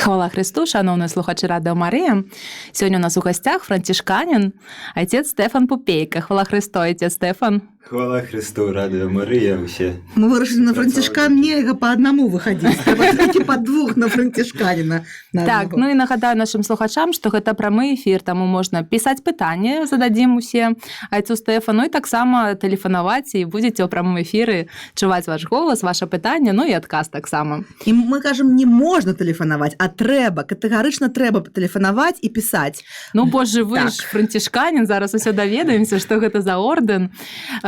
Хвала Христу, шановні слухачі Радіо Марія. Сьогодні у нас у гостях франтишканин, отець Стефан Пупейко. Хвала Христу, отець Стефан. Хвала Христу, Радіо Марія, усе. Мы вырашили на франтишкан нельга по одному выходить, тільки по двух на франтишканина. Так, ну і нагадаю нашим слухачам, што гэта прамы эфір, таму можна пісаць пытанні, зададзім усе айцу Стефану, і таксама тэлефанаваць, і будзеце ў прамым эфіры чуваць ваш голас, ваше пытанне, ну і адказ таксама. І мы кажам, не можна тэлефанаваць, а трэба, катэгарычна трэба тэлефанаваць і пісаць. Ну, боже, вы ж франтишканин, зараз усё даведаемся, што гэта за ордэн.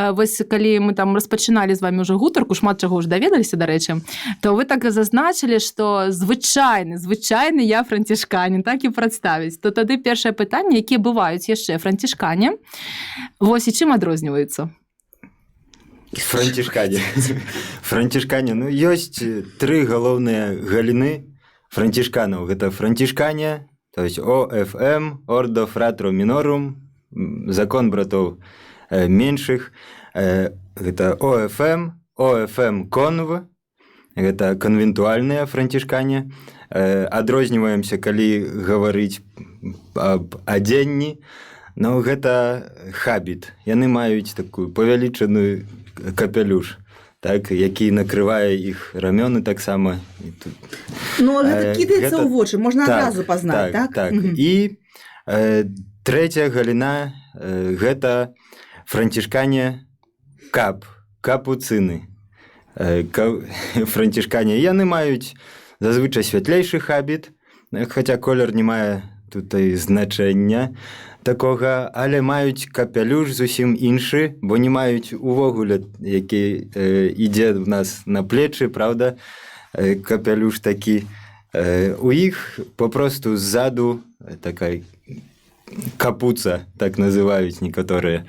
Вось калі мы там распачыналі з вами ўжо гутарку, шмат чаго ўжо даведаліся, дарэчы, то вы так зазначылі, што звычайны я франтишканин, так і прадставіць. То тады першае пытанне, якія бываюць яшчэ франтишкане, вось і чым адрозніваюцца? Франтишкане, ну, ёсць тры галоўныя галіны франтишканаў. Гэта франтишкане, то есть ОФМ, Ордо Фратро Минорум, закон братоў меншых. Гэта ОФМ Конв, гэта канвентуальныя франтишкане. Адрозніваемся, калі гаварыць аб адзенні, но гэта хабіт. Яны маюць такую павялічаную капелюш, так, які накрывае іх рамёны таксама. Ну, гэта кідаецца ў вочы, можна адразу пазнаць, так? Так. І трэцяя галіна гэта франтишкане капуцыны. Франтишкане, яны маюць зазвычай святлейшы хабіт, хаця колер не мае тут значэння такога, але маюць капелюш зусім іншы, бо не маюць увогуле, які ідзе ў нас на плечы, правда, капелюш такі. У іх попросту ззаду такая капуца, так называюць некаторыя.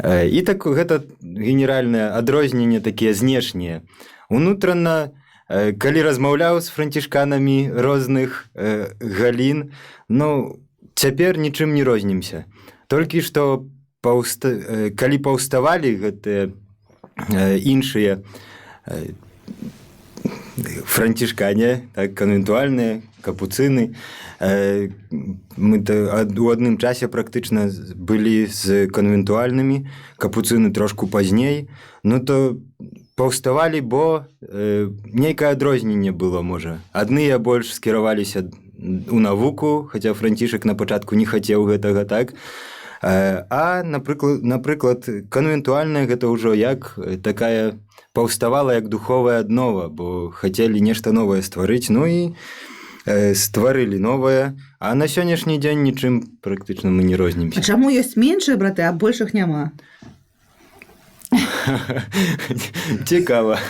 І так гэта генеральнае адрозненне такія знешнія. Унутрана, калі размаўляў з франтишканамі розных галін, ну, цяпер нічым не рознімся. Толькі што калі паўставалі гэтыя іншыя франтишкане, так, канвентуальныя, капуцыны, мы у адным часе практычна былі з канвентуальнымі, капуцыны трошку пазней, ну то паўставалі, бо нейкае адрозненне было, можа. Адныя больш скіраваліся у навуку, хаця франтишак на пачатку не хацеў гэтага, так, а, напрыклад, канвентуальная гэта ўжо як такая паўставала як духовая аднова, бо хацелі нешта новае стварыць, ну і стварылі новае, а на сённяшні дзень нічым практычна мы не рознімся. А чаму ёсць меншыя браты, а большых няма? Цікава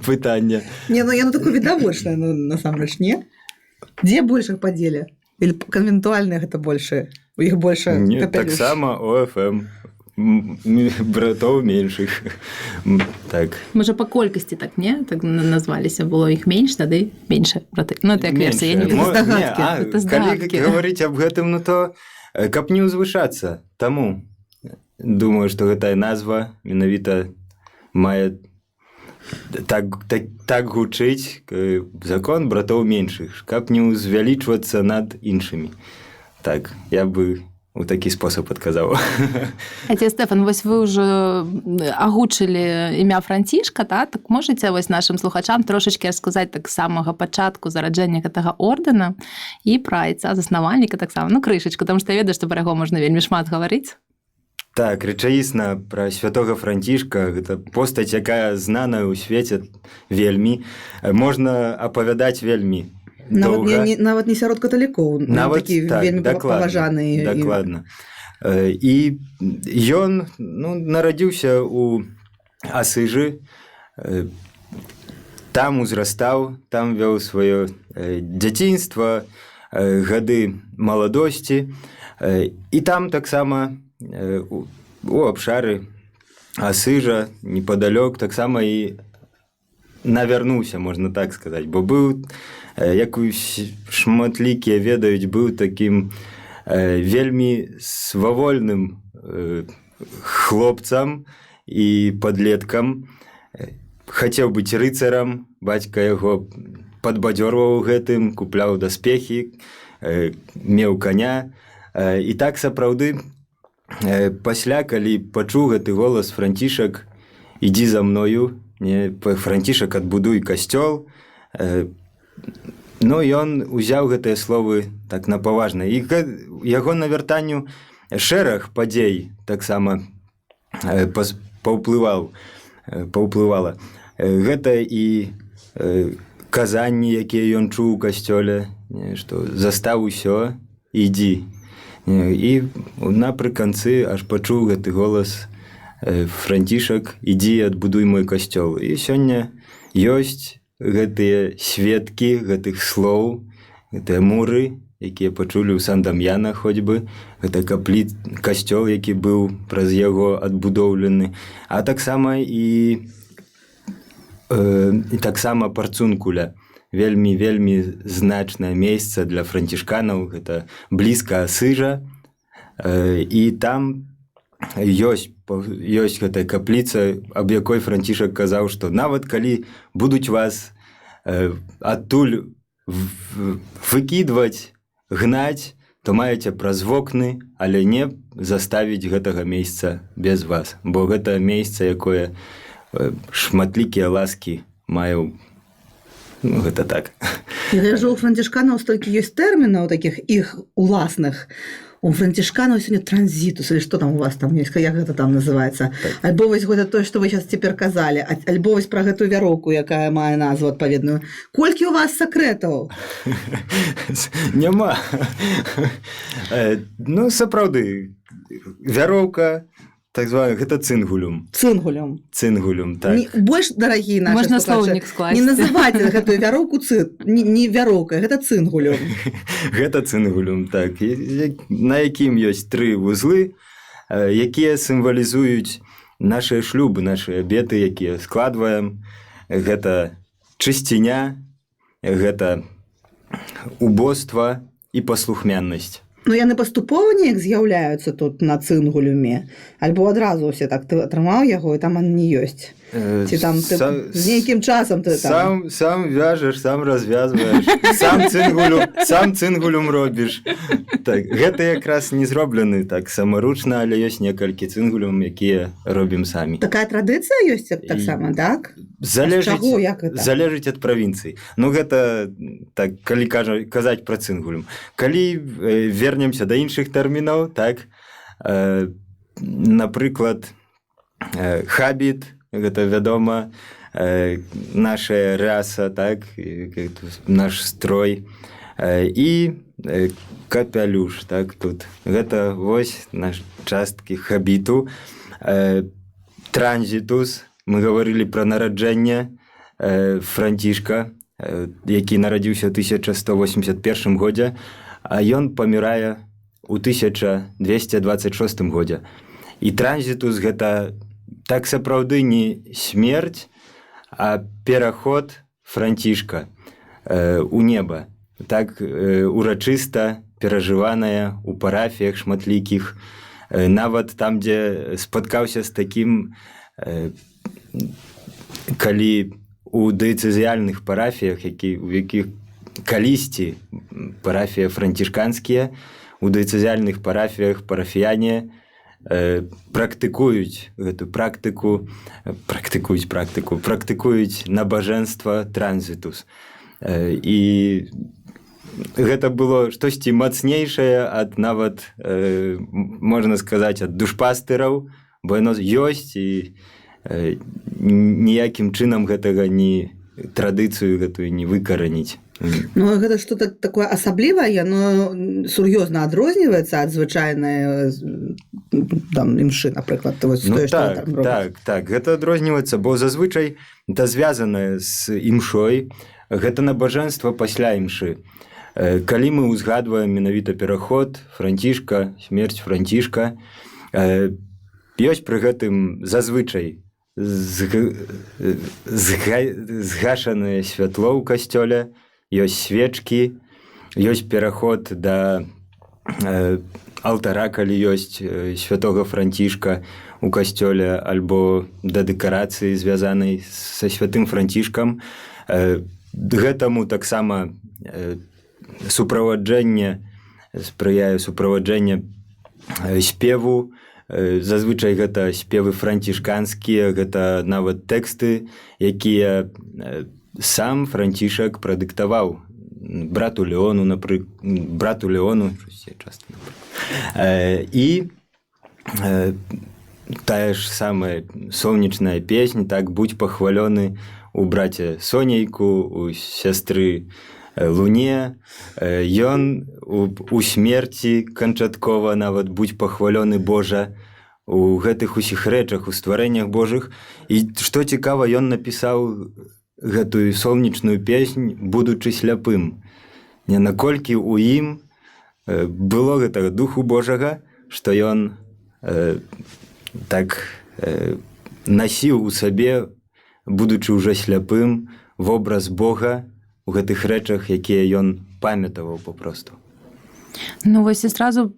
пытанне. Не, ну яно такое відавочнае, насамрэч, не? Дзе большых падзеле? Или канвентуальныя гэта большыя? У іх больше капелюш? Таксама ОФМ. Братоў меншых. Так. Можа, па колькасці так, не? Так назваліся, было іх менш, тады менш браты. Ну, это як версія, я не ведаю. Это здагадкі. Калі гаварыць аб гэтым, ну то каб не ўзвышацца. Таму думаю, што гэтая назва менавіта мае так гучыць закон братоў меншых, каб не ўзвялічвацца над іншымі. Так, я бы у такі спосаб адказаў. Отец Стефан, вось вы ўжо агучылі імя Францішка, так можаце вось нашым слухачам трошачкі расказаць так з самага пачатку зараджэння гэтага ордэна і пра айца заснавальніка таксама, ну крышачку, таму што я ведаю, што пра яго можна вельмі шмат гаварыць. Так, рэчаісна, пра святога Францішка, гэта постаць, якая знаная ў свеце вельмі, можна апавядаць вельмі. Нават не сярод каталікоў, такі вельмі паважаны. Дакладна. І ён нарадзіўся ў Асыжы, там узрастаў, там вёў сваё дзяцінства, гады маладосці, і там таксама у абшары Асыжа, непадалёк, таксама і навярнуўся, можна так сказаць, бо быў, як шматлікія ведаюць, быў такім вельмі свавольным хлопцам і падлеткам. Хацеў быць рыцарам, бацька яго падбадзёрваў гэтым, купляў даспехі, меў каня. І так сапраўды пасля, калі пачуў гэты голас Францішак, ідзі за мною, Францішак, адбудуй касцёл. Ну, ён узяў гэтыя словы так на паважна. І яго на вяртанню шэраг падзей таксама паўплывала. Гэта і казанні, якія ён чуў у касцёле, што застаў усё, ідзі. І напрыканцы аж пачуў гэты голас Францішак, ідзі, адбудуй мой касцёл. І сёння ёсць гэтыя сведкі гэтых слоў, гэтыя муры, якія пачулі ў Сан-Дам'яна хоць бы, гэта касцёл, які быў праз яго адбудоўлены, а таксама і таксама Парцункуля. Вельмі значнае месца для францішканаў, гэта блізка Асыжа, і там ёсць гэтая капліца, аб якой Францішак казаў, што нават калі будуць вас адтуль выкідваць, гнаць, то маеце праз вокны, але не заставіць гэтага месца без вас, бо гэта месца, якое шматлікія ласкі мае. Ну, гэта так. Я гляжу, у францішканаў столькі ёсць тэрмінаў такіх іх уласных. У францішканаў сёння транзітус, или што там у вас там ёсць, як гэта там называецца? Альбо вось гэта тое, што вы зараз цяпер казалі, альбо вось пра гэтую вяроўку, якая мае назву адпаведную. Колькі у вас сакрэтаў? Няма. Ну, сапраўды, вяроўка, так званы, гэта цынгулюм. Цынгулюм, так. Больш дарагія нашы можна слухачы, слоўнік скласці. не называйце гэтую вяроўку не вяроўкай, гэта цынгулюм. Гэта цынгулюм, так. На якім ёсць 3 вузлы, якія сімвалізуюць нашыя шлюбы, нашыя абеты, якія складваем. Гэта чысціня, гэта убоства і паслухмяннасць. Ну, яны паступова неяк з'яўляюцца тут на цынгулюме, альбо адразу ўсе так ты атрымаў яго, і там он не ёсць. Ці там ты з нейкім часам ты там... Сам вяжаш, сам развязваеш, сам цынгулюм робіш. Так, гэта якраз не зроблены так самаручна, але ёсць некалькі цынгулюм, якія робім самі. Такая традыцыя ёсць таксама, так? Залежыць ад правінцыі. Ну, гэта, так, калі казаць пра цынгулюм. Калі вернемся да іншых тэрмінаў, так, напрыклад, хабіт, гэта, вядома, наша раса, так, наш строй, і капялюш, так, тут. Гэта вось наш часткі хабіту. Транзітус, мы гаварылі пра нараджэнне Францішка, які нарадзіўся ў 1181 годзе, а ён памірае ў 1226 годзе. І транзітус гэта так сапраўды не смерць, а пераход Францішка у неба. Так урачыста перажываная ў парафіях шматлікіх, нават там, дзе спаткаўся з такім, калі у дыяцэзіяльных парафіях, у якіх калісьці парафія францішканскія, у дыяцэзіяльных парафіях парафіяне практыкуюць гэту практыкуюць набажэнства транзітус. І гэта было штосьці мацнейшае ад нават, можна сказаць, ад душпастыраў, бо яно ёсць, і ніякім чынам гэтага традыцыю гэтую не выкараніць. Ну, гэта што-то такое асаблівае, яно сур'ёзна адрозніваецца ад звычайнай імшы, напрыклад. Так, гэта адрозніваецца, бо зазвычай это звязанае з імшой, гэта набажэнства пасля імшы. Калі мы ўзгадваем менавіта пераход Францішка, смерць Францішка, ёсць пры гэтым зазвычай згашанае святло ў касцёле, ёсць свечкі, ёсць пераход да алтара, калі ёсць святога Францішка ў касцёле, альбо да дэкарацыі, звязанай са святым Францішкам. гэтаму таксама спрыяе суправаджэнне спеву. Зазвычай гэта спевы францішканскія, гэта нават тэксты, якія сам Францішак прадыктаваў брату Леону, і тая ж самая сонечная песня, так, будь пахвалёны у браце Сонейку, у сястры Луне, ён у смерці канчаткова нават будь пахвалёны Божа, у гэтых усіх рэчах, у стварэннях Божых. І што цікава, ён напісаў гэтую сонечную песнь, будучы сляпым. Наколькі ў ім было гэтага духу Божага, што ён так насіў у сабе, будучы ўжо сляпым, вобраз Бога у гэтых рэчах, якія ён памятаваў папросту. Ну, вось і сразу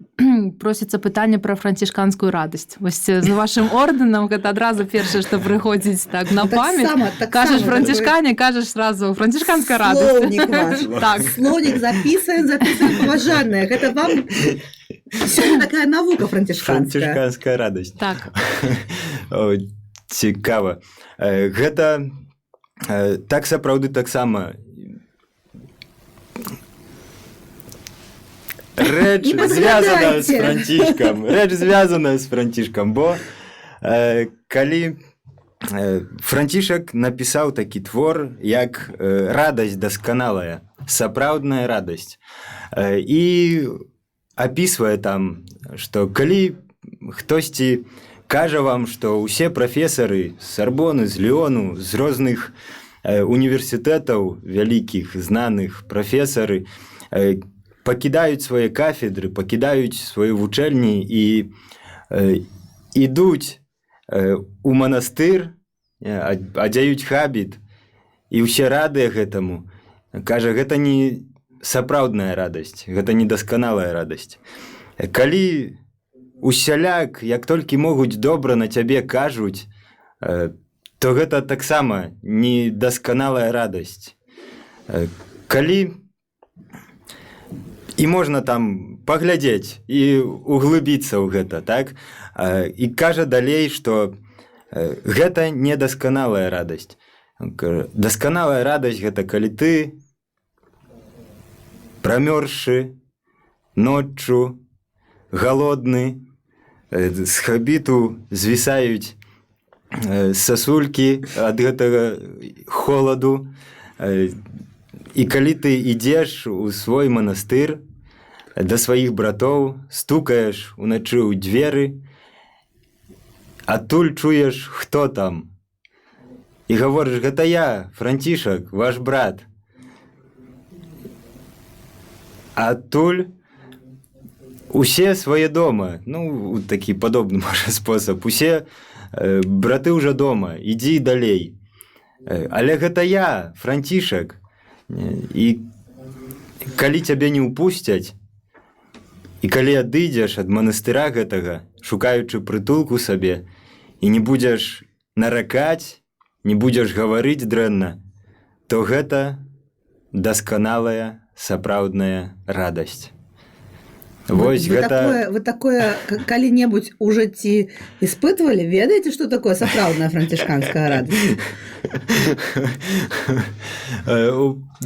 просіцца пытанне пра францішканскую радасць. Вось з вашым ордэнам гэта адразу першае, што прыходзіць так на памяць. Кажаш францішкане, кажаш сразу францішканская радасць. Слоўнік ваш. Так. Слоўнік запісаем, паважаныя. Гэта вам сёння такая навука францішканская. Францішканская радасць. Так. Цікава. Гэта так сапраўды таксама рэч звязаная з Францішкам, бо калі Францішак напісаў такі твор, як радасць дасканалая, сапраўдная радасць, і апісвае там, што калі хтосьці кажа вам, што ўсе прафесары з Сарбоны, з Ліону, з розных універсітэтаў вялікіх, знаных прафесары пакідаюць свае кафедры, пакідаюць свае вучэльні і ідуць у манастыр, адзяюць хабіт, і ўсе радыя гэтаму. Кажа, гэта не сапраўдная радасць, гэта не дасканалая радасць. Калі усяляк, як толькі могуць, добра на цябе кажуць, то гэта таксама не дасканалая радасць. Калі і можна там паглядзець і углыбіцца ў гэта, так? І кажа далей, што гэта не дасканалая радасць. Дасканалая радасць гэта калі ты прамёрзшы ноччу, галодны, з хабіту звісаюць сасулькі ад гэтага холаду, і калі ты ідзеш у свой манастыр да сваіх братоў, стукаеш уначы ў дзверы, адтуль чуеш, хто там, і гаворыш, гэта я, Францішак, ваш брат. Адтуль усе свае дома, ну, такі падобны, можа, спосаб, усе браты ўжо дома, ідзі далей. Але гэта я, Францішак. І калі цябе не ўпусцяць, і калі адыдзеш ад манастыра гэтага, шукаючы прытулку сабе, і не будзеш наракаць, не будзеш гаварыць дрэнна, то гэта дасканалая сапраўдная радасць. Вось гэта... Вы такое калі-небудзь у жыцці испытывалі? Ведаеце, што такое сапраўдная францішканская радасць?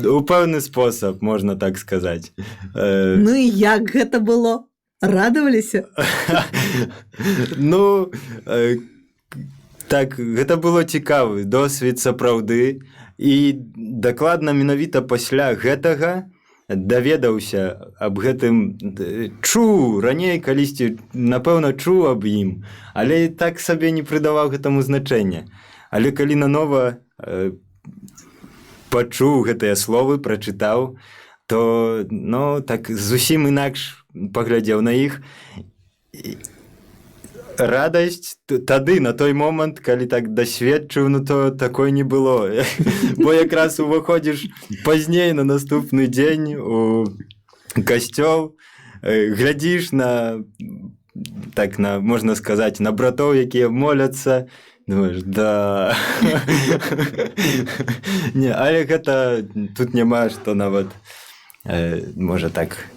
У пэўны спосаб, можна так сказаць. Ну і як гэта было? Радаваліся? Ну, так, гэта было цікавы досвед сапраўды. І дакладна менавіта пасля гэтага даведаўся аб гэтым, чуў раней калісьці, напэўна, чуў аб ім, але так сабе не прыдаваў гэтаму значэння. Але калі нанова пачуў гэтыя словы, прачытаў, то, ну, так зусім інакш паглядзеў на іх. Радасць тады, на той момант, калі так дасведчыў, ну то такой не было. Бо якраз уваходзіш пазней на наступны дзень у касцёл, глядзіш на, так, на, можна сказаць, на братоў, якія моляцца, Думаеш, да. Не, але гэта тут няма што нават можа так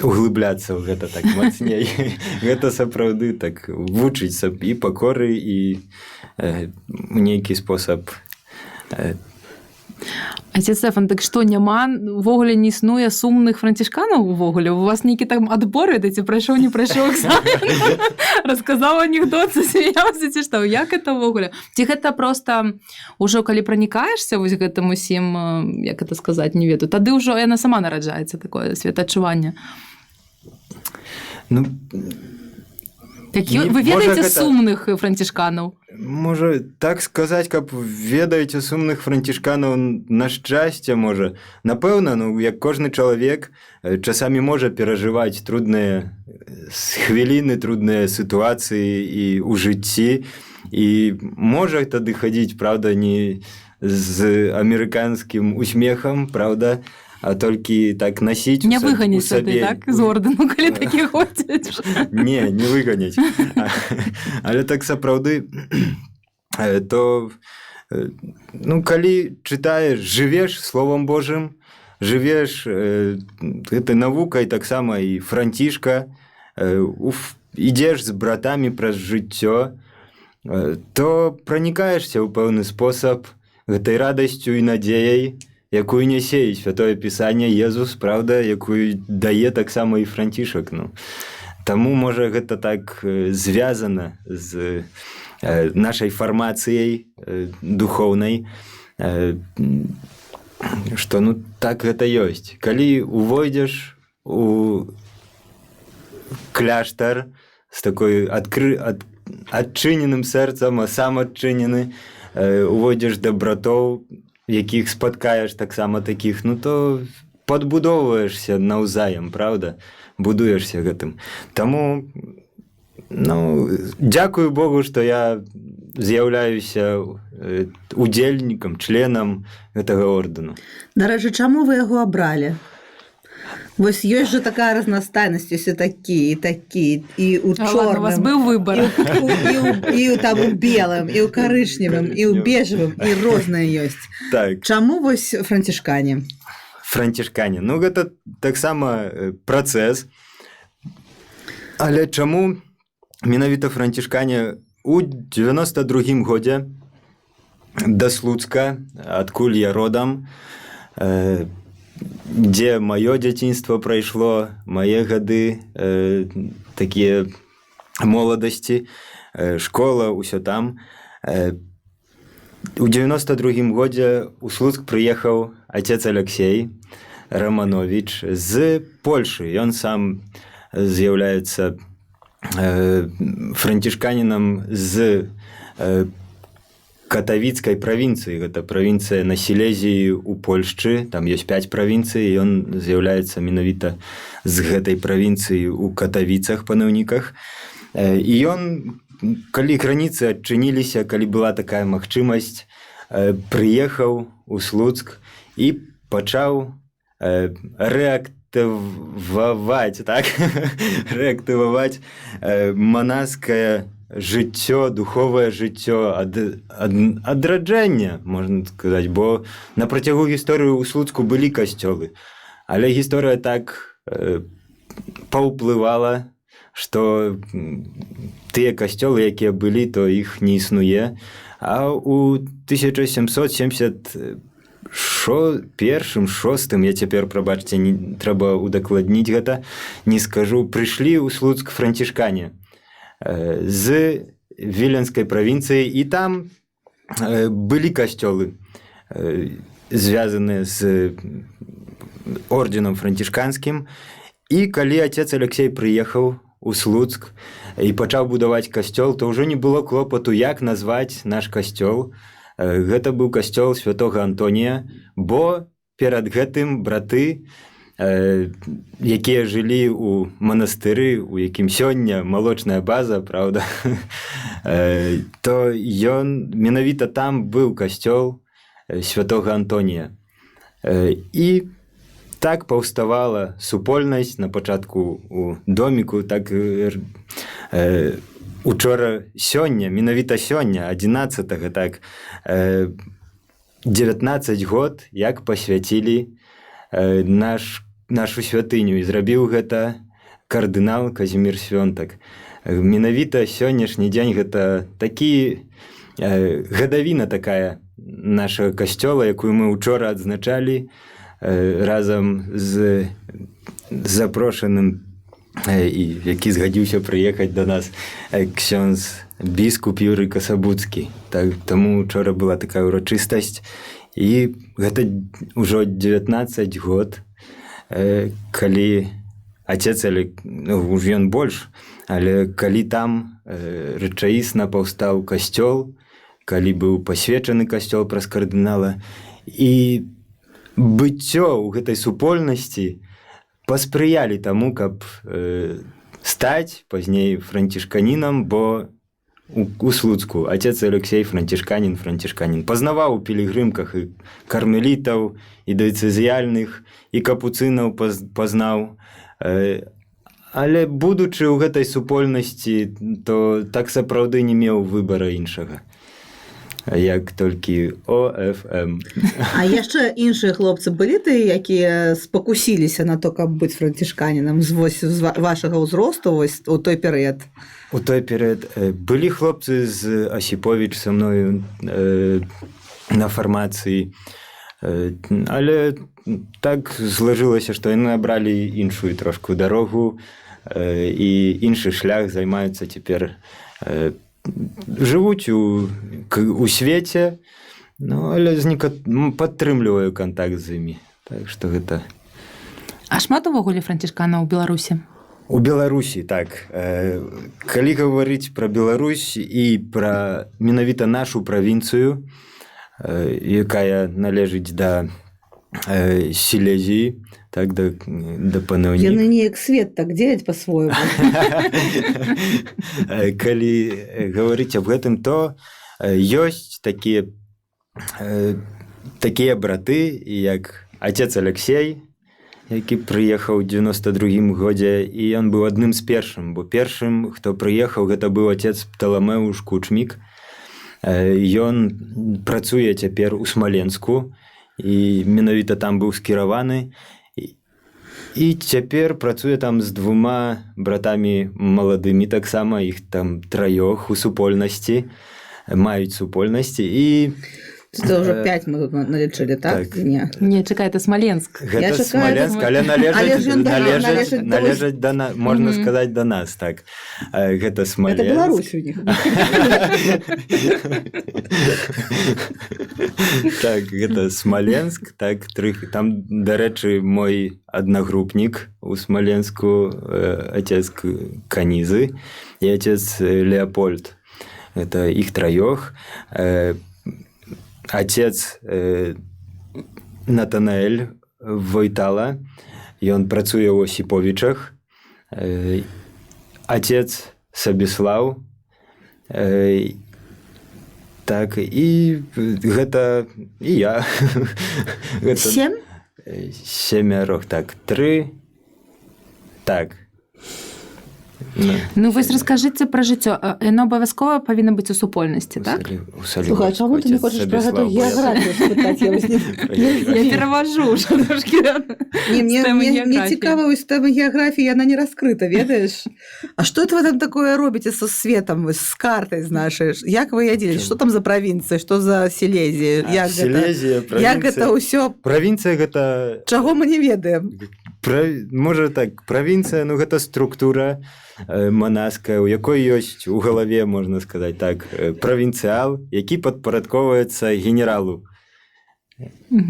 углыбляцца ў гэта так мацней. Гэта сапраўды так вучыцца і пакоры і нейкі спосаб. Отец Стефан, так што, няма увогуле не існуе сумных францішканаў увогуле? У вас нейкі там адбор ідзе, прайшоў, не прайшоў экзамен? Расказаў анекдот, засмяўся, ці што? Як гэта ўвогуле? Ці гэта проста ўжо калі пранікаешся вось гэтым усім, як гэта сказаць, не ведаю, тады ўжо яна сама нараджаецца, такое светаадчуванне? Ну, вы ведаеце сумных францішканаў? Можа, так сказаць, каб ведаеце сумных францішканаў на шчасце, можа. Напэўна, ну, як кожны чалавек часамі можа перажываць трудныя хвіліны, трудныя сітуацыі і ў жыцці. І можа тады хадзіць, правда, не з амерыканскім усмехам, правда, а толькі так насіць не выганяць тады, так, з ордэну, калі такі ходзяць. Не выганяць. Але так сапраўды, то, ну, калі чытаеш, жывеш Словам Божым, жывеш гэтай навукай, таксама і Францішка, ідзеш з братамі праз жыццё, то пранікаешся ў пэўны спосаб гэтай радасцю і надзеяй, якую нясе і Святое Пісанне Езус, правда, якую дае таксама і Францішак. Ну. Таму, можа, гэта так звязана з нашай фармацыяй духоўнай, што, ну, так гэта ёсць. Калі увойдзеш у кляштар з такой адчыненым сэрцам, а сам адчынены, увойдзеш да братоў, якіх спаткаеш таксама такіх, ну то падбудоўваешся наўзаем, правда? Будуешся гэтым. Таму, ну, дзякую Богу, што я з'яўляюся удзельнікам, членам гэтага ордэну. Дарэчы, чаму вы яго абралі? Вось ёсць жа такая разнастайнасць, ёсць і такі, і ў чорным. У вас быў выбар. І там у белым, і ў карычневым, і ў бежавым, і розныя ёсць. Так. Чаму вось францішкане? Францішкане. Ну, гэта таксама працэс. Але чаму менавіта францішкане? У 92-м годзе да Слуцка, адкуль я родам, дзе маё дзяцінства прайшло, мае гады, такія моладасці, школа, усё там. У 92-м годзе у Слуцк прыехаў отец Алексей Романович з Польшы. Ён сам з'яўляецца францішканінам з Катавіцкай правінцыі. Гэта правінцыя на Сілезіі ў Польшчы. Там ёсць 5 правінцый, і ён з'яўляецца менавіта з гэтай правінцыі ў Катавіцах, панаўніках. І ён, калі граніцы адчыніліся, калі была такая магчымасць, прыехаў у Слуцк і пачаў рэактываваць манаскае жыццё, духовае жыццё, адраджэння, можна сказаць, бо на працягу гісторыі ў Слуцку былі касцёлы, але гісторыя так паўплывала, што тыя касцёлы, якія былі, то іх не існуе. А ў 1771-6, я цяпер, прабачце, трэба удакладніць гэта, не скажу, прыйшлі ў Слуцк францішкане з Віленскай правінцыі, і там былі касцёлы, звязаныя з орденам францішканскім. І калі отец Алексей прыехаў у Слуцк і пачаў будаваць касцёл, то ўжо не было клопату, як назваць наш касцёл. Гэта быў касцёл святога Антонія, бо перад гэтым браты, якія жылі ў манастыры, у якім сёння малочная база, правда, то ён, менавіта там быў касцёл святога Антонія. І так паўставала супольнасць на пачатку у доміку, так сёння, менавіта сёння, 11-го, так, 19 год, як пасвяцілі нашу святыню, і зрабіў гэта кардынал Казімір Свёнтак. Менавіта сённяшні дзень гэта такі гадавіна такая нашага касцёла, якую мы учора адзначалі разам з запрошаным, які згадзіўся прыехаць да нас, ксёндз біскуп Юрый Касабуцкі. Таму учора была такая урачыстасць. І гэта ўжо 19 год, калі отец, уж ён больш, але калі там рэчаісна паўстаў касцёл, калі быў пасвечаны касцёл праз кардынала, і быццё ў гэтай супольнасці паспрыялі таму, каб стаць пазней францішканінам, бо у Слуцку отец Алексей францішканін. Пазнаваў у пілігрымках і кармелітаў, і дыяцэзіяльных, і капуцынаў пазнаў. Але будучы ў гэтай супольнасці, то так сапраўды не меў выбара іншага, як толькі ОФМ. А яшчэ іншыя хлопцы былі тыя, якія спакусіліся на то, каб быць францішканінам з вашага ўзросту у той перыяд? У той перыяд былі хлопцы з Асіповіч са мною на фармацыі, але так злажылася, што яны абралі іншую трошку дарогу і іншы шлях, займаюцца цяпер, жывуць у свеце, але падтрымліваю кантакт з імі. Так што гэта... А шмат увогуле францішканаў у Беларусі? У Беларусі, так. Калі гаварыць пра Беларусь і пра менавіта нашу правінцыю, якая належыць да Сілезіі, так, да Панэўніка. Яны неяк свет так дзеляць па-свойму. Калі гаварыць аб гэтым, то ёсць такія браты, як отец Алексей, які прыехаў у 92-м годзе, і ён быў адным з першым, бо першым, хто прыехаў, гэта быў отец Пталамеуш Кучмік. Ён працуе цяпер у Смаленску, і менавіта там быў скіраваны, і цяпер працуе там з 2 братамі маладымі, таксама іх там 3 у супольнасці, маюць супольнасці, і... Це вже 5 ми тут налічили, так? Так. Не, чекай, це Смоленськ. Гэта Смоленск, але належаць да нас, можна сказаць, да нас, так. Гэта Смоленск. Гэта Беларусь у них. Так, гэта Смоленск, так, там, дарэчы, мой аднагрупнік у Смоленску, отец Канізы і отец Леопольд. Это іх 3. Отец Натанаэль Войтала, ён працуе ў Осіповічах. Отец Сабіслаў. Так, і гэта і я. 7? 7, так, 3. Так. Ну, вось раскажыце пра жыццё. Яно абавязкова павінна быць у супольнасці, так? Слухай, а чаму ты не хочаш пра гэту геаграфію спытаць? Я пераважу ўжо трошкі. Мне цікава, вось тэма геаграфіі, яна не раскрыта, ведаеш? А што вы там такое робіце са светам, з картай з нашай? Як вы ядзілі? Што там за правінцыя? Што за Сілезія? Сілезія, правінцыя. Як гэта ўсё? Правінцыя гэта... Чаго мы не ведаем? Можа так, правінцыя, ну гэта структура манаская, у якой ёсць у галаве, можна сказаць так, правінцыял, які падпарадковваецца генералу.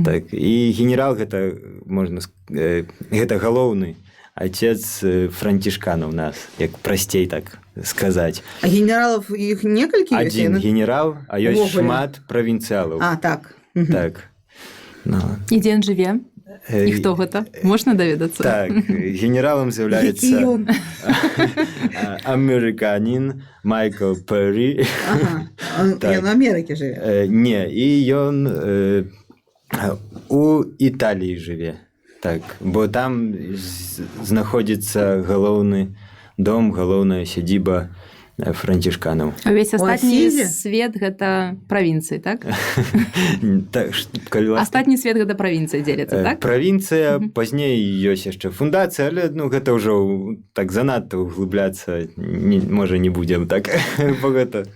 Так, і генерал гэта, можна сказаць, гэта галоўны отец францішканаў нас, як прасцей так сказаць. А генералаў іх некалькі ёсць? Адзін генерал, а ёсць шмат правінцыялаў. А, так. Так. І дзе ён жыве? І хто гэта? Можна даведацца? Так, генералам з'яўляецца амерыканін Майкл Перрі. Ага, ён у Амерыкі жыве? Не, і ён у Італіі жыве. Так, бо там знаходзіцца галоўны дом, галоўная сядзіба францішканаў. Увесь астатні Асізе? свет гэта правінцыі, так? Астатні Астатні свет гэта правінцыі дзеліцца, так? Правінцыя, пазней ёсць яшчэ фундацыя, але гэта ўжо так занадта углубляцца можа не будзем так, бо гэта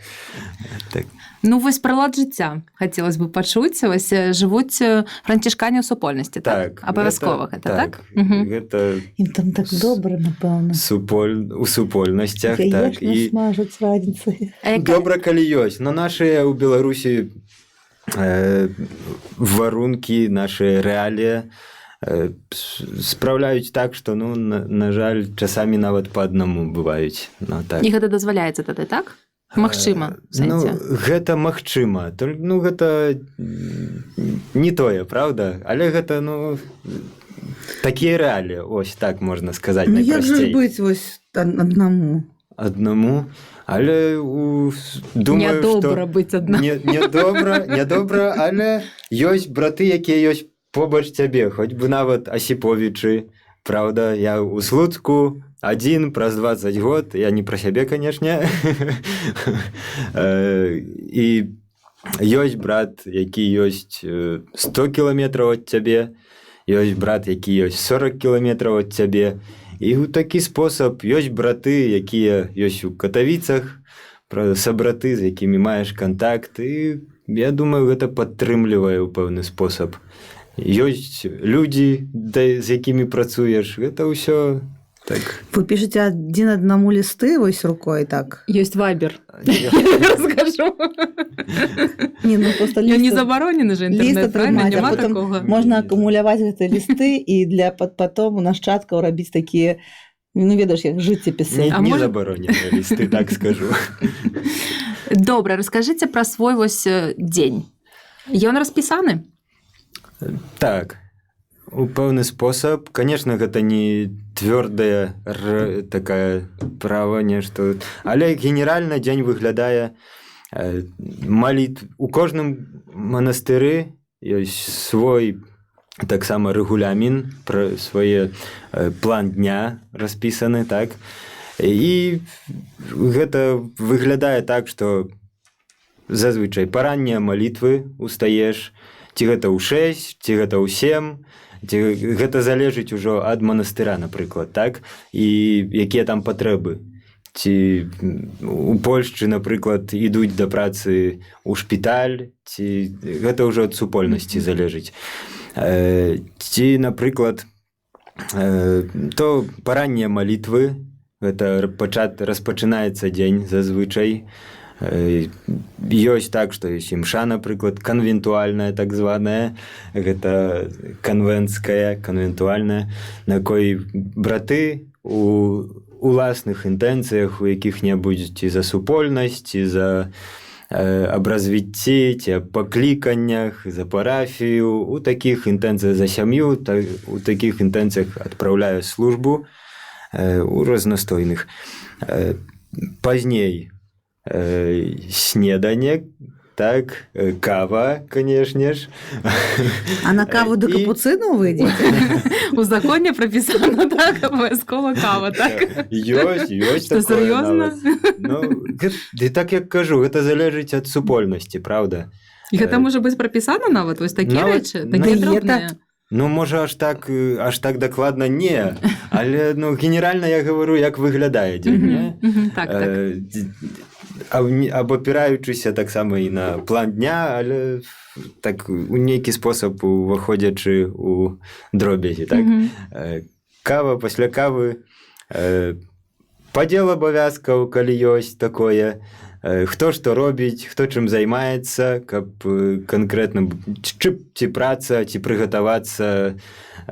так. Ну, вось пра лад жыцця хацелось бы пачуць. Вось жывуць францішкане ў супольнасці, так? Абавязкова гэта, так? Гэта Ім там так добра, напэўна. у супольнасцях, так, і смажаць раніцай. добра, калі ёсць. Но нашыя ў Беларусі варункі, нашыя рэаліі спраўляюць так, што, ну, на жаль, часамі нават па аднаму бываюць. Ну, так. І гэта дазваляецца тады, так? Магчыма, в сэнсе. Ну, гэта магчыма. Ну, гэта не тое, правда? Але гэта, ну, такія рэаліі, ось так можна сказаць, Ну, як же найпрасцей. быць вось аднаму? Аднаму, але думаю, Нядобра што... быць адна. Нядобра, але ёсць браты, якія ёсць побач цябе, хоць бы нават Асіповічы. Правда, я ў Слуцку адзін праз 20 год, я не пра сябе, канешне. І ёсць брат, які ёсць 100 кіламетраў ад цябе, ёсць брат, які ёсць 40 кіламетраў ад цябе. І ў такі спосаб ёсць браты, якія ёсць у Катавіцах, сабраты, з якімі маеш кантакт. І я думаю, гэта падтрымлівае ў пэўны спосаб. Ёсць людзі, з якімі працуеш, гэта ўсё так. Вы пішаце адзін аднаму лісты вось рукой, так? Ёсць вайбер. Скажу. Не, ну просто Не ліст забаронены же інтэрнэт, правильно? атрымаць, а Няма потым такога. можна акумуляваць гэтыя лісты і для потом у нашчадкаў рабіць такія, ну, ведаеш, як жыццяпісы. А Не можа- забароненыя лісты, так скажу. Добра, раскажыце пра свой вось дзень. Ён распісаны? Так, у пэўны спосаб. Конечно, гэта не твёрдая такая права, нешта. Але генеральна дзень выглядае у кожным манастыры ёсць свой таксама рэгулямін, свой план дня распісаны, так. І гэта выглядае так, што зазвычай параннія малітвы устаеш, ці гэта ў 6, ці гэта ў 7, ці гэта залежыць ужо ад манастыра, напрыклад, так, і якія там патрэбы. Ці у Польшчы, напрыклад, ідуць да працы ў шпіталь, ці гэта ўжо ад супольнасці залежыць. Ці, напрыклад, то параннія малітвы, гэта распачынаецца дзень зазвычай. Ёсць так, што ёсць імша, напрыклад, канвентуальная, так званая, гэта канвентуальная, на якой браты у уласных інтэнцыях, у якіх-небудзь ці за супольнасць, ці за абразвіцці, ці пакліканнях, за парафію, у такіх інтэнцыях за сям'ю, у такіх інтэнцыях адпраўляю службу у разнастойных. Пазней снедание, так, кава, конечно ж. А на каву до капуцину вы ідзеце? У законе прапісана, так, абавязкова кава, так? Ёсць Што, такое сур'ёзна? нават. Ну, ды так як кажу, гэта залежыць ад супольнасці, правда? І гэта можа быць прапісана нават, вось такія Нават- рэчы, такія нават- дробныя. Ну, можа, аж так дакладна не, але, ну, генеральна я гавару, як выглядае дзень, не? Так, так. Абапіраючыся таксама і на план дня, але так у нейкі спосаб уваходзячы у дробязі, так. Кава, пасля кавы, падзел абавязкаў, калі ёсць такое, хто што робіць, хто чым займаецца, каб канкрэтна ці праца, ці прыгатавацца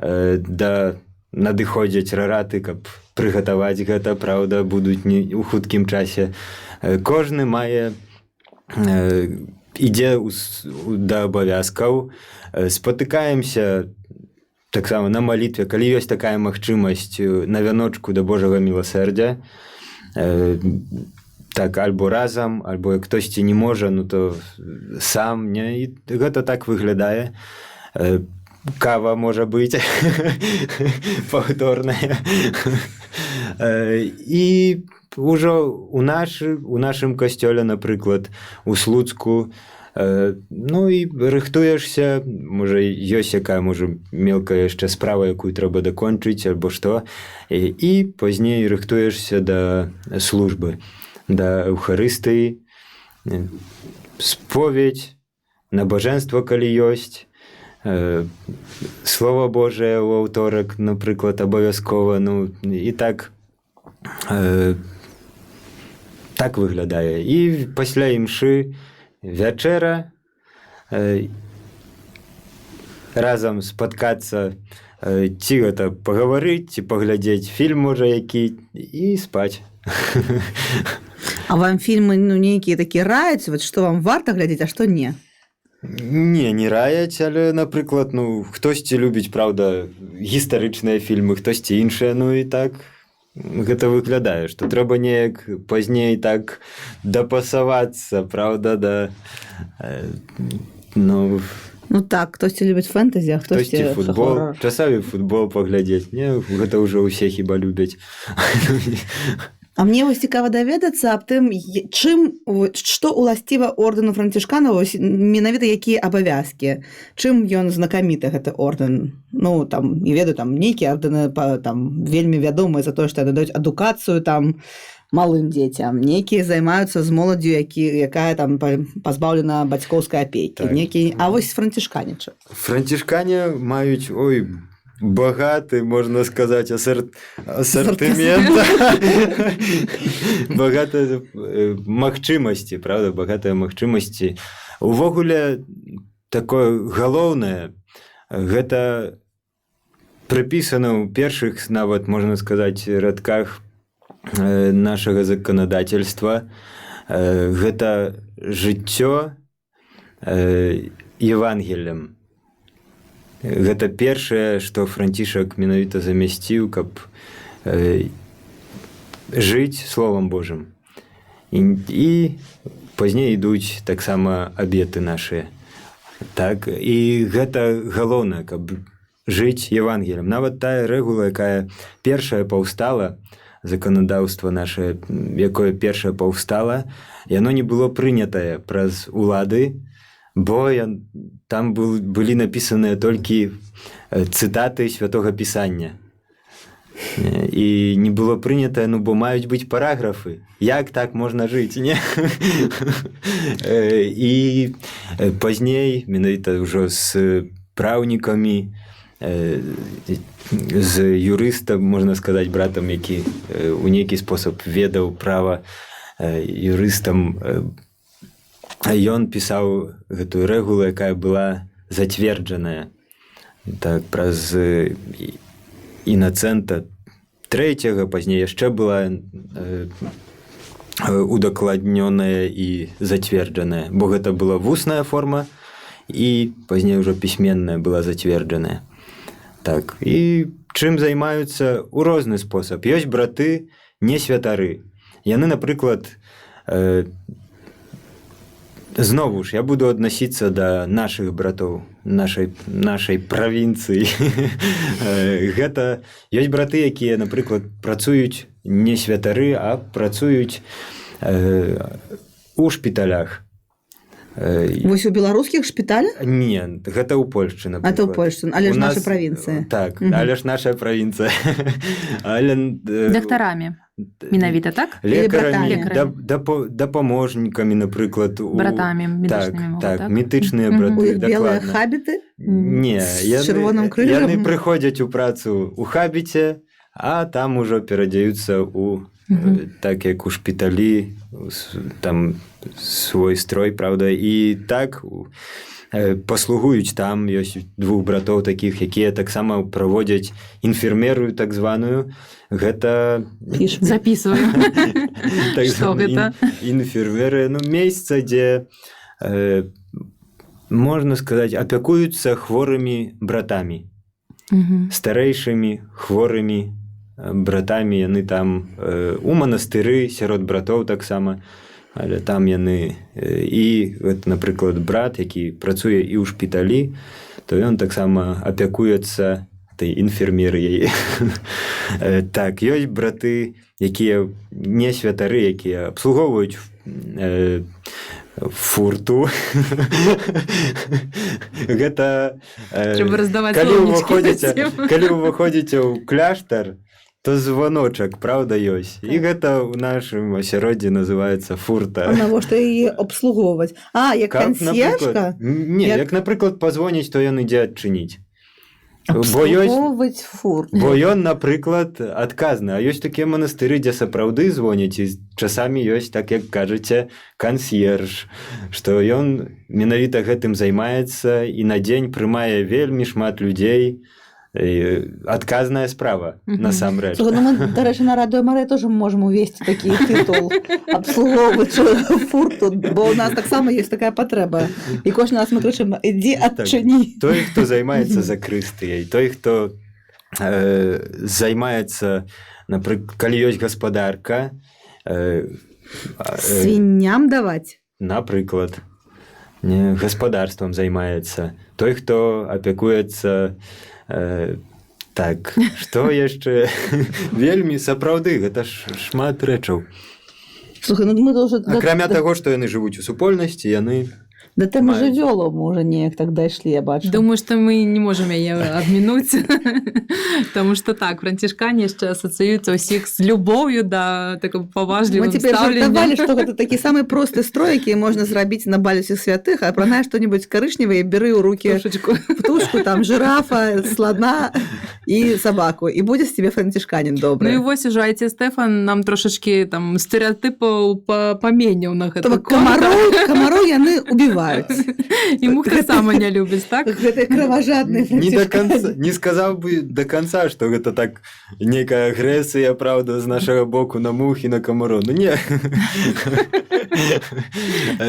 да надыходзяць рараты, каб прыгатаваць гэта, праўда, будуць не ў хуткім часе. Кожны мае ідзе да абавязкаў, спатыкаемся таксама на малітве, калі ёсць такая магчымасць, на вяночку да Божага міласэрдзя, так, альбо разам, альбо як хтосьці не можа, ну то сам, не? І гэта так выглядае. Кава можа быць паўторная. І ўжо у нашым касцёле, напрыклад, у Слуцку, ну і рыхтуешся, можа, ёсць якая, можа, мелкая яшчэ справа, якую трэба дакончыць, альбо што, і пазней рыхтуешся да службы, да эўхарыстыі, споведь, набажэнства, калі ёсць, Слова Божае ў аўторак, напрыклад, абавязкова, ну, і так выглядае. І пасля імшы вячэра, разам спаткацца, ці гэта пагаварыць, ці паглядзець фільм, можа, які, і спаць. А вам фільмы, ну, нейкія такія раяць, вот што вам варта глядзець, а што не? Не раяць, але, напрыклад, ну, хтосьці любіць, праўда, гістарычныя фільмы, хтосьці іншыя, ну і так гэта выглядае, што трэба неяк пазней так дапасавацца, праўда, да... Ну так, хтосьці любіць фэнтэзі, а хтосьці футбол, часамі футбол паглядзець. Не, гэта ўжо ўсе хіба любяць. А мне вось цікава даведацца аб тым, што уласціва ордэну францішканаў, менавіта якія абавязкі, чым ён знакаміты, гэты ордэн. Ну, там, я ведаю, там нейкія ордэны там вельмі вядомыя за тое, што яны даюць адукацыю там малым дзецям, нейкія займаюцца з моладдзю, якая там пазбаўлена бацькоўскай апекі, так. А вось францішканічы. Францішкане маюць, багаты, можна сказаць, асартымент. Багатыя магчымасці, правда, багатыя магчымасці. Увогуле, такое галоўнае, гэта прыпісана ў першых, нават, можна сказаць, радках нашага заканадательства. Гэта жыццё Евангеліем. Гэта першае, што Францішак менавіта замясціў, каб жыць Словам Божым. І пазней ідуць таксама абеты нашыя. Так, і гэта галоўнае, каб жыць Евангеліем. Нават тая рэгула, якая першая паўстала, заканадаўства нашае, якое першае паўстала, яно не было прынятае праз улады, бо там былі напісаныя толькі цытаты Святога Пісання. І не было прынятае, ну, бо маюць быць параграфы. Як так можна жыць, не? І пазней, менавіта ўжо з праўнікамі, з юрыстам, можна сказаць, братам, які ў нейкі спосаб ведаў права, юрыстам, ён пісаў гэтую рэгулу, якая была зацверджаная так, праз Інацэнта III, пазней яшчэ была удакладнёная і зацверджаная, бо гэта была вусная форма і пазней ўжо пісьменная была зацверджаная. Так, і чым займаюцца ў розны спосаб. Ёсць браты не святары. Яны, напрыклад, знову ж, я буду аднасіцца да нашых братоў, нашай правінцыі. Гэта ёсць браты, якія, напрыклад, працуюць не святары, а працуюць у шпіталях. Вось у беларускіх шпіталях? Не, гэта ў Польшчы, напрыклад. А то ў Польшчы, але ж наша правінцыя. Так, але ж наша правінцыя. Дактарамі. Менавіта, так? Лекарамі, дапаможнікамі, напрыклад. Братамі медычнымі. Так, медычныя браты, дакладна. Белыя хабіты? Не, з чырвоным крыжам? Яны прыходзяць у працу ў хабіце, а там ужо перадзяюцца ў, так як у шпіталі, там свой строй, правда, і так паслугуюць там. Ёсць двух братоў такіх, якія таксама праводзяць інфермерую так званую. Гэта... Записываем. Што гэта? Інфермеры, ну, месца, дзе, можна сказаць, апякуюцца хворымі братамі. Старэйшымі хворымі братамі. Яны там у манастыры, сярод братоў таксама. Але там яны, і, напрыклад, брат, які працуе і ў шпіталі, то ён таксама апякуецца той інфермерыяй. Так, ёсць браты, якія не святары, якія абслугоўваюць фурту. Гэта Трэба раздаваць калі словнічкі. вы выходзіце ў кляштар, то звоночак, правда, ёсць. І гэта ў нашым асяроддзі называецца фурта. А навошта яе абслугоўваць? Як кансьержка? Не, як, напрыклад, пазвоніць, то ён ідзе адчыніць. Абслугоўваць фурт. Бо ён, напрыклад, адказны. А ёсць такія манастыры, дзе сапраўды звоняць, і часамі ёсць, так як кажаце, кансьерж, што ён менавіта гэтым займаецца і на дзень прымае вельмі шмат людзей. Адказная справа, насамрэч. Мы, дарэчы, на Радыё Марыя тоже можем увесці такі тытул абслугоўваць фурту, бо ў нас таксама ёсць такая патрэба. І кожны раз мы крычым: ідзі адчыні. Той, хто займаецца закрыстыяй, той, хто займаецца, напрыклад, калі ёсць гаспадарка, свінням даваць. Напрыклад, гаспадарствам займаецца. Той, хто апякуецца. Так, што яшчэ? Вельмі, сапраўды, гэта ж шмат рэчаў. Слухай, мы должны... Акрамя таго, што яны жывуць у супольнасці, яны... Да тэмы жывёлаў мы уже неяк так дайшлі, я бачу. Думаю, што мы не можам яе абмінуць, таму што так, францішкане яшчэ асацыююцца ўсіх з любоўю да такого паважлівым стаўлення. Мы цяпер жартавалі, што гэта такі самы просты строй, які можна зрабіць на бале ўсіх святых, а апранае што-небудзь карычневае, бяры ў рукі птушку, там жирафа, слона і сабаку, і будзе з тебе францішканін добры. Ну і вось ужо айце Стэфан нам трошачкі там стэрэатыпаў паменяў на гэта. Камароў яны убіваюць. І мух таксама не любіць, так? Гэта кроважадны францішканін. Не сказаў бы да канца, што гэта так нейкая агрэсія, правда, з нашага боку на мух і на камароў. Ну не.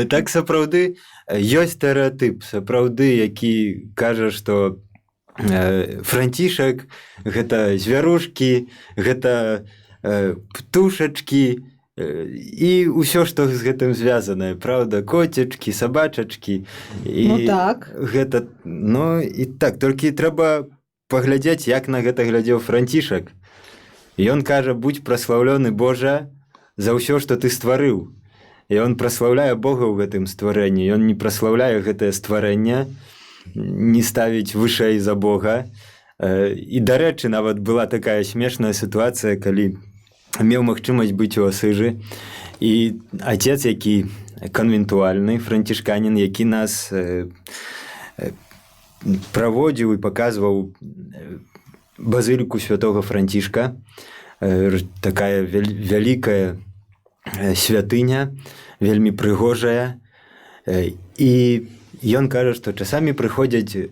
Так сапраўды ёсць стэрэатып, сапраўды, які кажа, што францішак гэта звярушкі, гэта птушачкі, і ўсё, што з гэтым звязанае, правда, коцечкі, сабачачкі. Ну так. Гэта, ну і так, толькі трэба паглядзець, як на гэта глядзеў францішак. Ён кажа: будь праслаўлёны, Божа, за ўсё, што ты стварыў. І ён праслаўляе Бога ў гэтым стварэнні. Ён не праслаўляе гэтае стварэнне, не ставіць вышэй за Бога. І, дарэчы, нават была такая смешная сітуацыя, калі меў магчымасць быць у Асыжы, і отец, які канвентуальны францішканін, які нас праводзіў і паказваў базыліку святога Францішка, такая вялікая святыня, вельмі прыгожая, і ён кажа, што часамі прыходзяць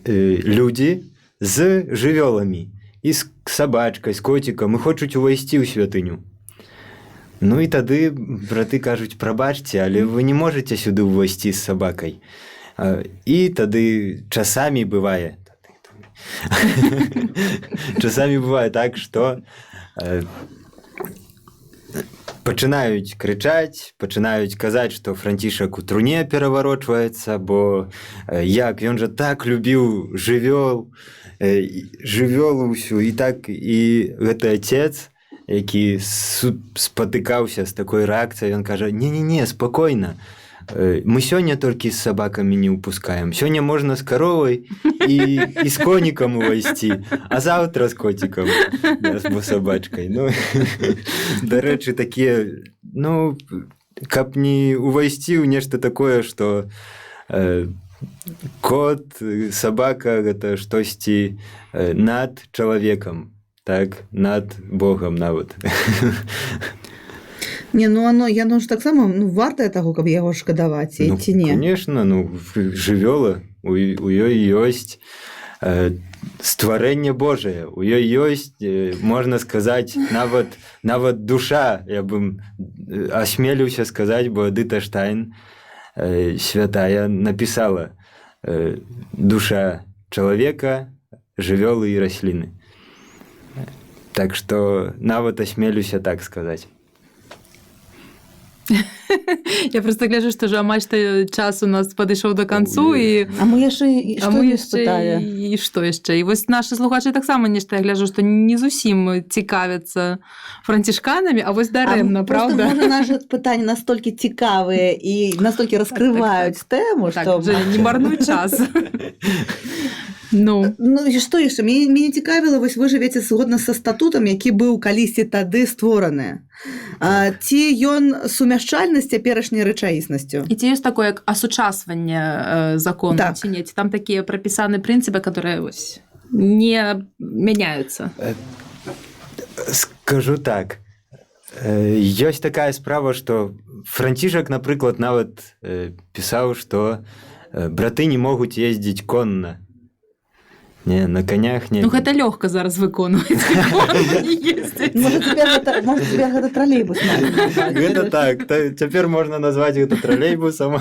людзі з жывёламі, і з сабачкай, з коцікам, і хочуць увайсці ў святыню. Ну і тады браты кажуць: прабачце, але вы не можаце сюды ўвайсці з сабакай. І тады часамі бывае так, што пачынаюць крычаць, пачынаюць казаць, што Францішак у труне пераварочваецца, бо як, ён жа так любіў жывёл ўсю, і так, і гэты отец, які спатыкаўся з такой рэакцыяй, ён кажа: не, спакойна, мы сёння толькі з сабакамі не ўпускаем, сёння можна з каровай і з конікам увайсці, а заўтра з коцікам, бо сабачкай. Ну, дарэчы, такія, ну, каб не увайсці ў нешта такое, што кот, сабака — гэта штосьці над чалавекам, так, над Богам нават. Не, ну яно ж таксама вартае таго, каб яго шкадаваць, ці не? Конечно, жывёла, у ёй ёсць стварэнне Божае, у ёй ёсць, можна сказаць, нават душа, я б асмеліўся сказаць, бо Эдыта Штайн, святая, напісала: душа чалавека, жывёлы і расліны. Так што нават асмелюся так сказаць. Я просто гляжу, што ж амаль што час у нас падышоў да канцу і А мы яшчэ спыталі? і што яшчэ? І вось нашы слухачы таксама нешта, я гляжу, што не зусім цікавяцца францішканамі, а вось дарэмна, Просто, правда? можа, наши пытанні настолькі цікавыя і настолькі раскрываюць тэму, Так, што... Женя, не марнуй час. Ну, і што яшчэ? Мяне цікавіла, вось вы жывеце згодна са статутам, які быў калісьці тады створаны. Ці ён сумяшчальны з цяперашняй рэчаіснасцю? і ці ёсць такое, як асучасванне закону, Так. ці не? Ці там такія прапісаны прынцыпы, которые вось не мяняюцца? Скажу так. Ёсць такая справа, што Францішак, напрыклад, нават пісаў, што браты не могуць ездзіць конна. Не, на конях не. Ну, гэта лёгка зараз выконваецца. Можа, цяпер гэта тралейбус. Гэта так. Цяпер можна назваць гэта тралейбусам.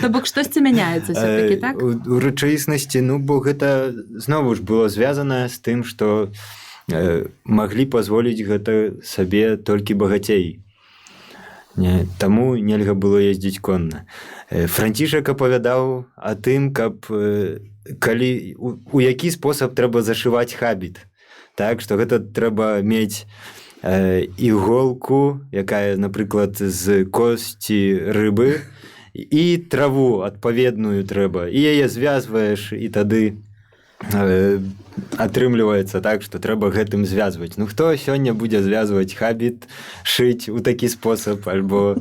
То бок штосьці мяняецца все-таки, так? У рэчаіснасці, ну, бо гэта знову ж было звязана з тым, што маглі пазволіць гэта сабе толькі багацей. Таму нельга было ездзіць конна. Францішак апавядаў о тым, каб у які спосаб трэба зашываць хабіт. Так, што гэта трэба мець іголку, якая, напрыклад, з косці рыбы, і траву адпаведную трэба. І яе звязваеш, і тады атрымліваецца так, што трэба гэтым звязваць. Ну, хто сёння будзе звязваць хабіт, шыць у такі спосаб, альбо...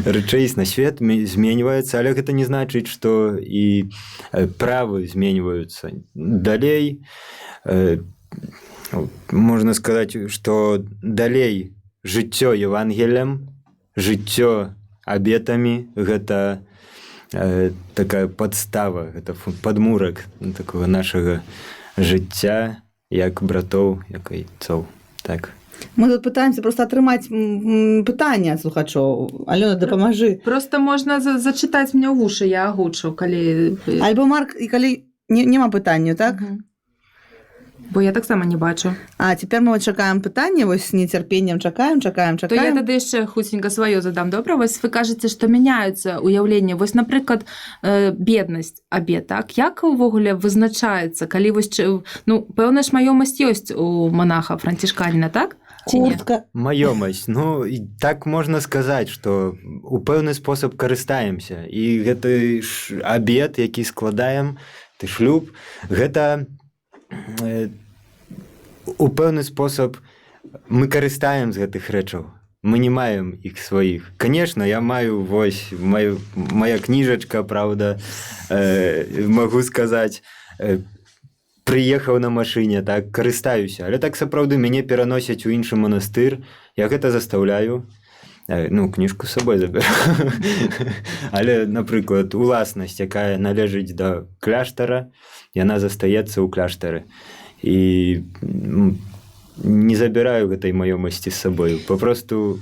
Рэчаісна, свет зменьваецца, але гэта не значыць, што і правы зменьваюцца. Далей, можна сказаць, што далей жыццё Евангелем, жыццё абетамі, гэта такая падстава, гэта падмурак такога нашага жыцця, як братоў, як айцоў. Так. Мы тут пытаемся просто атрымаць пытанне ад слухачоў. Алёна, дапамажы. Просто можна зачытаць мне ў вушы, я агучу, калі... Альбо, Марк, і калі няма пытанняў, так? Бо я таксама не бачу. А цяпер мы чакаем пытанне, вось з нецярпеннем чакаем. То я тады яшчэ хуценька сваё задам, добра? Вось вы кажаце, што мяняюцца ўяўленне. Вось, напрыклад, беднасць абет, так? Як увогуле вызначаецца, калі вось... Ну, пэўная ж маёмасць ёсць у манаха францішканіна, так? Куртка. Маёмасць. Ну, так можна сказаць, што у пэўны спосаб карыстаемся. І гэты ж абет, які складаем, ты шлюб, гэта у пэўны спосаб мы карыстаем з гэтых рэчаў. Мы не маем іх сваіх. Конечно, я маю вось моя кніжачка, правда, магу сказаць, прыехаў на машыне, так, карыстаюся. Але так сапраўды мяне пераносяць у іншы манастыр, я гэта застаўляю. Ну, кніжку з сабой заберу. Але, напрыклад, уласнасць, якая належыць да кляштара, яна застаецца ў кляштары. І не забіраю гэтай маёмасці з сабою. Папросту...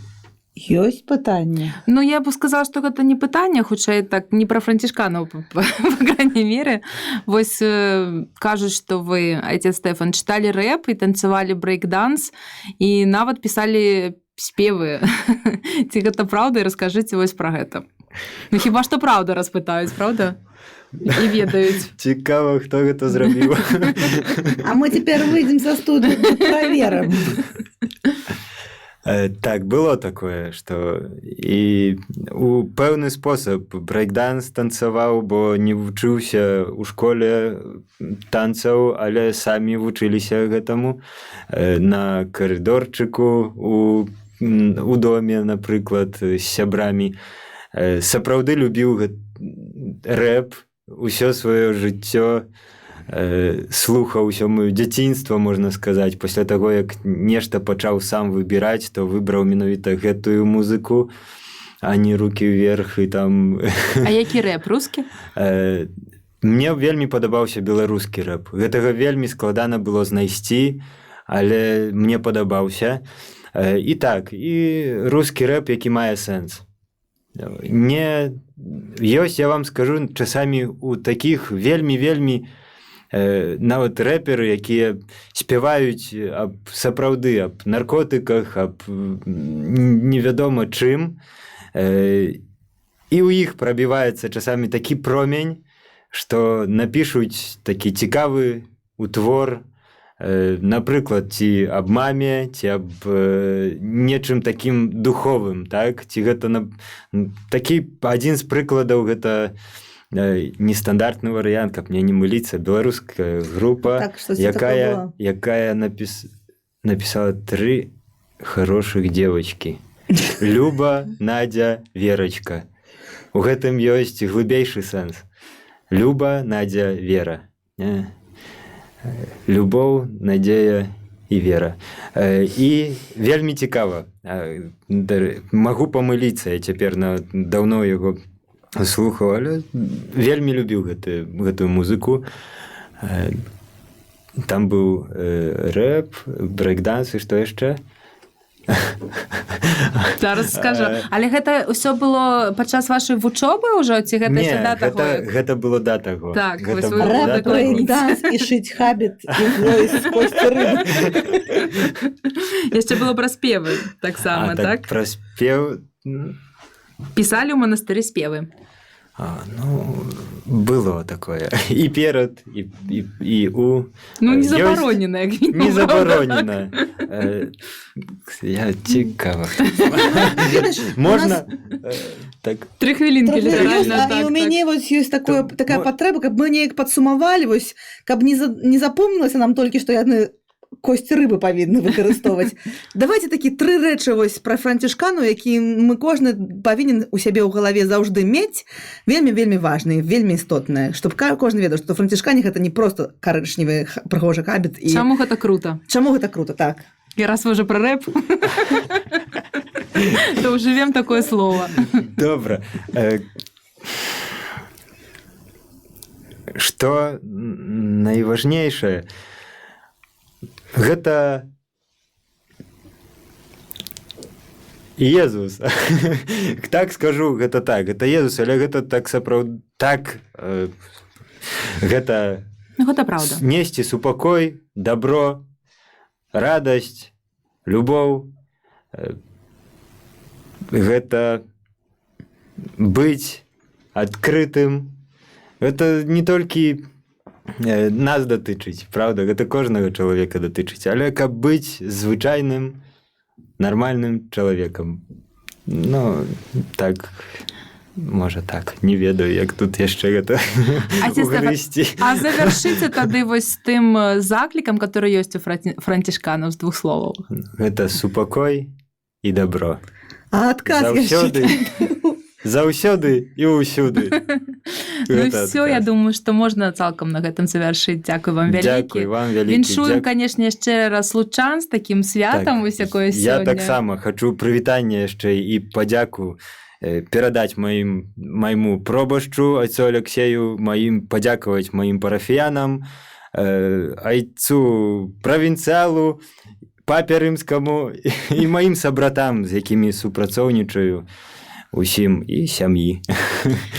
Ёсць пытанне? Ну, я бы сказала, што гэта не пытанне, хутчэй так, не пра францішканаў, по крайней мере. Вось кажуць, што вы, отец Стэфан, чыталі рэп і танцавалі брейк-данс, і нават пісалі спевы. Ці гэта праўда? І раскажыце вось пра гэта. Ну, хіба што праўда распытаюць, правда? І ведаюць. Цікава, хто гэта зрабіў. А мы цяпер выйдзем са студыі, праверым. Так, было такое, што і у пэўны спосаб брейк-данс танцаваў, бо не вучыўся ў школе танцаў, але самі вучыліся гэтаму на карыдорчыку у доме, напрыклад, з сябрамі. Сапраўды любіў рэп, усё сваё жыццё слухаў усё маё дзяцінства, можна сказаць. Пасля таго, як нешта пачаў сам выбіраць, то выбраў менавіта гэтую музыку, а не рукі вверх і там... А які рэп? Рускі? Мне вельмі падабаўся беларускі рэп. Гэтага вельмі складана было знайсці, але мне падабаўся. І так, і рускі рэп, які мае сэнс. Не... Ёсць, я вам скажу, часамі у такіх вельмі-вельмі нават рэперы, якія спяваюць сапраўды аб наркотыках, аб невядома чым, і ў іх прабіваецца часамі такі промень, што напішуць такі цікавы утвор, напрыклад, ці аб маме, ці аб нечым такім духовым, так? Ці гэта такі адзін з прыкладаў, гэта нестандартны варыянт, каб мне не мыліцца, беларуская група, якая напісала 3 хорошых девочки. Люба, Надя, Верочка. У гэтым ёсць глыбейшы сэнс. Люба, Надя, Вера. Любоў, надзея і вера. І вельмі цікава. Магу памыліцца, я цяпер даўно яго слухаў, але вельмі любіў гэтую музыку. Там быў рэп, брэйкданс і што яшчэ? Зараз скажу. Але гэта ўсё было падчас вашай вучобы ўжо, ці гэта Не, да таго? гэта было да таго. Так, гэта вось Рэп, брейк-данс і шыць хабіт і злоіць з косці рыбы. Яшчэ было пра спевы таксама, так? Пра спеў... Пісалі ў манастыры спевы. Ну, было такое. І перад, і у... Ну, не забаронена, як мінімум. Не забаронена. Я цікава. Можна? Так. 3 хвілінкі літаральна. І у мяне ёсць такая патрэба, каб мы неяк падсумавалі, каб не запомнілася нам толькі, што яны косці рыбы павінны выкарыстоўваць. Давайте такі 3 рэчы пра францішканаў, які мы кожны павінен у сябе ў галаве заўжды мець, вельмі-вельмі важныя, вельмі істотныя, чтобы кожны ведаў, што францішкане гэта не просто карычневы прыгожы хабіт. Чаму гэта круто? Чаму гэта круто, так. І раз вы ўжо пра рэп, то ўжывем такое слово. Добра. Што найважнейшае, гэта Езус. Так скажу, гэта так. Гэта Езус, але гэта так сапраўды... Так, гэта... Ну, гэта праўда. Несці супакой, добро, радасць, любоў. Гэта быць адкрытым. Гэта не толькі нас датычыць, правда, гэта кожнага чалавека датычыць, але каб быць звычайным, нармальным чалавекам. Ну, так, можа так, не ведаю, як тут яшчэ гэта угрысці. А завяршыце тады вось тым заклікам, который ёсць у францішканаў з 2 словаў. Гэта супакой і добро. А адказ яшчэ... Заўсёды і ўсюды. Ну все, я думаю, што можна цалкам на гэтым завяршыць. Дзякуй вам вялікі. Дзякуй вам вялікі. Віншуем, канешне, яшчэ раз лучан з такім святам, вось якое сёння. Я таксама хачу прывітанне яшчэ і падзяку перадаць майму пробашчу, айцу Алексею, падзякаваць маім парафіянам, айцу правінцыялу, папе рымскаму і маім сабратам, з якімі супрацоўнічаю. Усім і сям'і.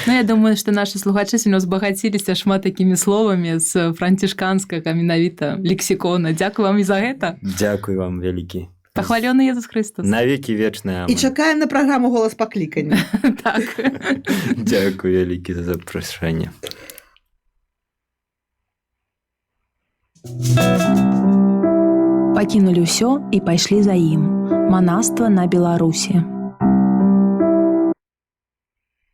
Ну, я думаю, што нашы слухачы сёння узбагаціліся шмат такімі словамі з францішканскага менавіта лексікона. Дзякуй вам і за гэта. Дзякуй вам вялікі. Пахвалёны Езус Христос. Навекі вечная. І чакаем на праграму «Голас паклікання». Так. Дзякуй вялікі за запрашэнне. Пакінулі ўсё і пайшлі за ім. Манаства на Беларусі.